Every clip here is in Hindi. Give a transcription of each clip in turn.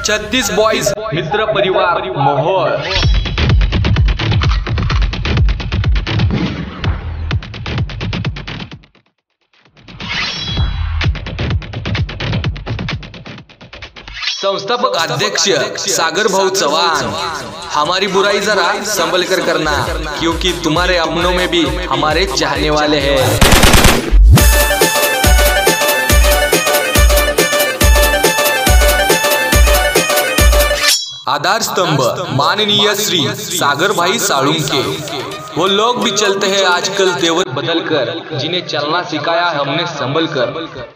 36 बॉयज मित्र परिवार मोहोळ। संस्थापक अध्यक्ष सागर भाऊ चौहान, हमारी बुराई जरा संभल कर करना, क्योंकि तुम्हारे अपनों में भी हमारे चाहने वाले हैं। आधार स्तंभ माननीय श्री सागर भाई साळुंखे। वो लोग भी चलते हैं आजकल तेवर बदल कर, जिन्हें चलना सिखाया हमने संभल कर।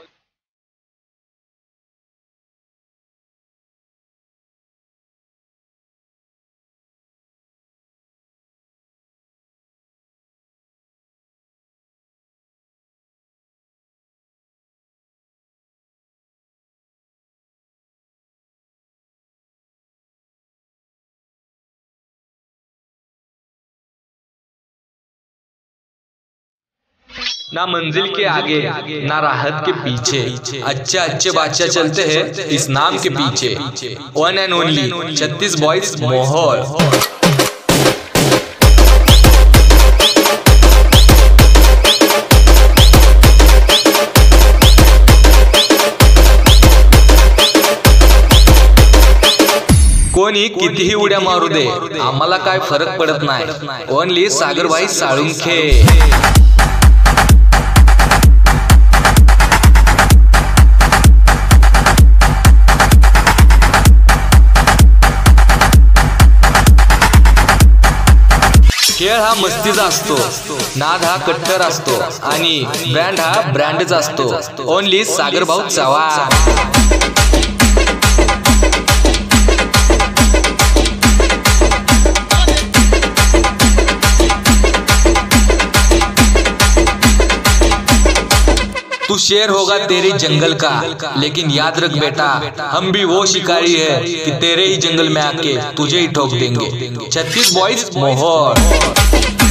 ना मंजिल के आगे ना राहत के पीछे, अच्छे अच्छे बादशाह चलते हैं इस नाम के पीछे। वन एंड ओनली 36 बॉयज मोहोळ। कोणी कितीही उड्या मारू दे, आम्हाला काय फरक पडत नाही। ओनली सागर भाई साळुंखे। खेळ हा मस्तीचा असतो, नाद हा कट्टर असतो आणि ब्रँड हा ब्रँडच असतो। ओनली सागर भाऊ चौहान। तू शेर होगा तेरे जंगल का, लेकिन याद रख बेटा हम भी वो शिकारी है कि तेरे ही जंगल में आके तुझे ही ठोक देंगे। 36 बॉयज मोहोळ।